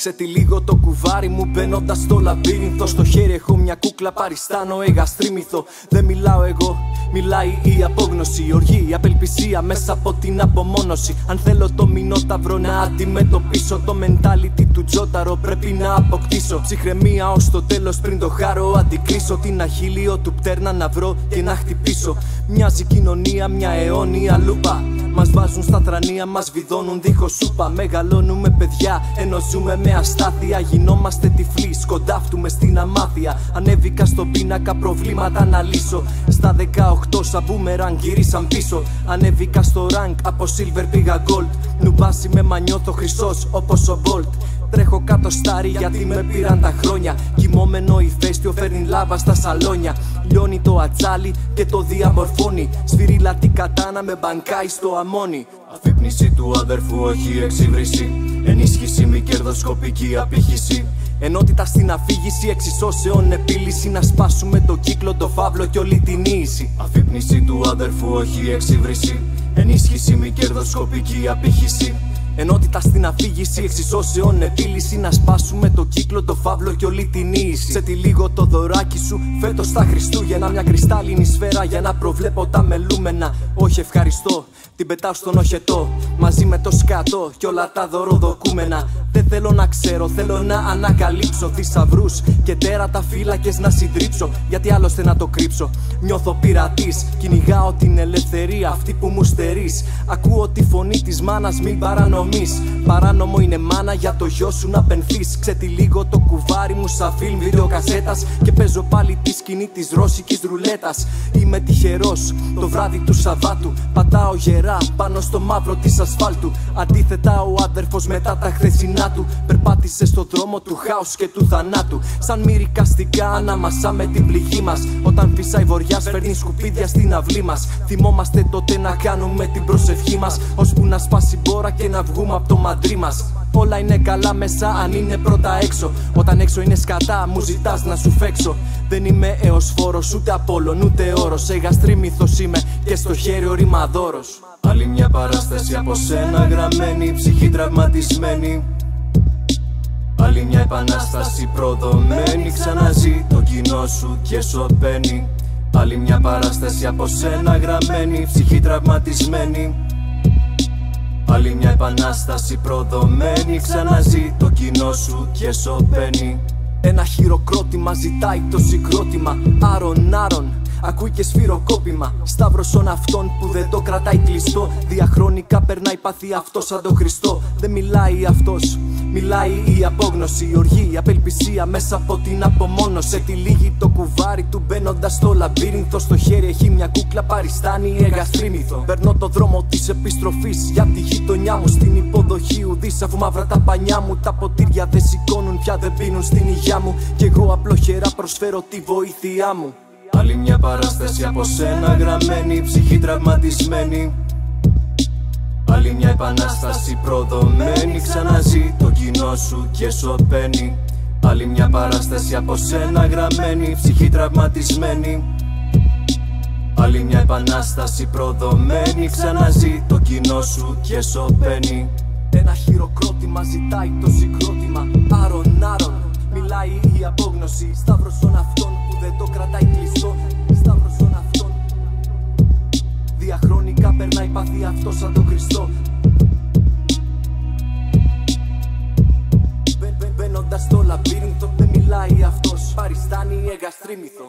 Ξετυλίγω το κουβάρι μου μπαίνοντας στο λαμπύρινθο. Στο χέρι έχω μια κούκλα, παριστάνω εγαστρίμηθο. Δεν μιλάω εγώ, μιλάει η απόγνωση. Η οργή, η απελπισία μέσα από την απομόνωση. Αν θέλω το μηνόταυρο να αντιμετωπίσω, το mentality του Τζόταρο πρέπει να αποκτήσω. Ψυχραιμία ως το τέλος πριν το χάρο αντικρίσω. Την αχίλιο του πτέρνα να βρω και να χτυπήσω. Μοιάζει κοινωνία μια αιώνια λούπα. Μας βάζουν στα θρανία, μας βιδώνουν δίχως σούπα. Μεγαλώνουμε παιδιά, ενώ ζούμε με αστάθεια. Γινόμαστε τυφλοί, σκοντάφτουμε στην αμάθεια. Ανέβηκα στον πίνακα, προβλήματα να λύσω. Στα 18 σαν boomerang γύρισαν πίσω. Ανέβηκα στο rank, από silver πήγα gold. Νουμπάσι με μανιώθω χρυσός όπως ο Bolt. Τρέχω κάτω στάρι γιατί με πήραν τα χρόνια. Κοιμόμενο ηφαίστειο φέρνει λάβα στα σαλόνια. Λιώνει το ατσάλι και το διαμορφώνει. Σφυρίλα την κατάνα με μπανκάει στο αμόνι. Αφύπνιση του αδερφού, όχι εξύβριση. Ενίσχυση μη κερδοσκοπική απήχηση. Ενότητα στην αφήγηση, εξισώσεων επίλυση. Να σπάσουμε το κύκλο, το φαύλο και όλη την ίηση. Αφύπνιση του αδερφού, όχι εξύβριση. Ενίσχυση μη κερδοσκοπική απήχηση. Ενότητα στην αφήγηση, εξισώσεων επίλυση. Να σπάσουμε το κύκλο, το φαύλο και όλη την ίηση. Ξετυλίγω το δωράκι σου φέτος τα Χριστούγεννα. Μια κρυστάλλινη σφαίρα για να προβλέπω τα μελούμενα. Όχι ευχαριστώ, την πετάω στον οχετό. Μαζί με το σκατό και όλα τα δωροδοκούμενα. Δεν θέλω να ξέρω, θέλω να ανακαλύψω θησαυρούς και τέρατα φύλακες να συντρίψω. Γιατί άλλωστε να το κρύψω. Νιώθω πειρατής, κυνηγάω την ελευθερία αυτή που μου στερείς. Ακούω τη φωνή της μάνας, μην παρανομείς. Παράνομο είναι μάνα για το γιο σου να πενθείς. Ξετυλίγω το κουβάρι μου σαν φιλμ βιντεοκασέτας και παίζω πάλι τη σκηνή της ρώσικης ρουλέτας. Είμαι τυχερός, το βράδυ του Σαββάτου πατάω γερά πάνω στο μαύρο της ασφάλτου. Αντίθετα ο άδερφος μετά τα χθεσινά του περπάτησε στο δρόμο του χάους και του θανάτου. Σαν μυρικαστικά αναμασάμε την πληγή μας. Όταν φυσάει βοριάς φέρνει σκουπίδια στην αυλή μας. Θυμόμαστε τότε να κάνουμε την προσευχή μας, ώσπου να σπάσει μπόρα και να βγούμε από το μαντρί μας. Όλα είναι καλά μέσα αν είναι πρώτα έξω. Όταν έξω είναι σκατά μου ζητάς να σου φέξω. Δεν είμαι εωσφόρος ούτε Απόλλων ούτε όρος. Εγαστρίμηθος είμαι και στο χέρι ο ρημαδόρος. Άλλη μια παράσταση από σένα γραμμένη, ψυχή τραυματισμένη. Άλλη μια επανάσταση προδομένη, ξαναζεί το κοινό σου και σωπαίνει. Άλλη μια παράσταση από σένα γραμμένη, ψυχή τραυματισμένη. Άλλη μια επανάσταση προδομένη, ξαναζεί το κοινό σου και σωπαίνει. Ένα χειροκρότημα ζητάει το συγκρότημα. Άρον, ακούει και σφυροκόπημα. Σταύρωσον αυτόν που δεν το κρατάει κλειστό. Διαχρονικά περνάει πάθη αυτό σαν τον Χριστό. Δεν μιλάει αυτός, μιλάει η απόγνωση. Η οργή, η απελπισία μέσα από την απομόνωση. Ξετυλίγει το κουβάρι του μπαίνοντας στο λαμπύρινθο. Στο χέρι έχει μια κούκλα, παριστάνει εγαστρίμηθο. Περνώ το δρόμο της επιστροφής για τη γειτονιά μου. Στην υποδοχή ουδής αφού μαύρα τα πανιά μου. Τα ποτήρια δεν σηκώνουν πια, δεν πίνουν στην υγειά μου. Κι εγώ απλοχερά προσφέρω τη βοήθειά μου. Άλλη μια παράσταση από σένα γραμμένη, ψυχή τραυματισμένη. Άλλη μια επανάσταση προδομένη, ξαναζεί το κοινό σου και σωπαίνει. Άλλη μια παράσταση από σένα γραμμένη, ψυχή τραυματισμένη. Άλλη μια επανάσταση προδομένη, ξαναζεί το κοινό σου και σωπαίνει. Ένα χειροκρότημα ζητάει το συγκρότημα. Άρον, μιλάει η απόγνωση. Σταύρωσον αυτόν που δεν το κρατάει κλειστό. Σταύρωσον αυτόν. Διαχρονικά περνάει πάθη αυτό σαν τον Χριστό. Μπαίνοντας στο λαμπύρινθο δεν μιλάει αυτός. Παριστάνει εγαστρίμηθο.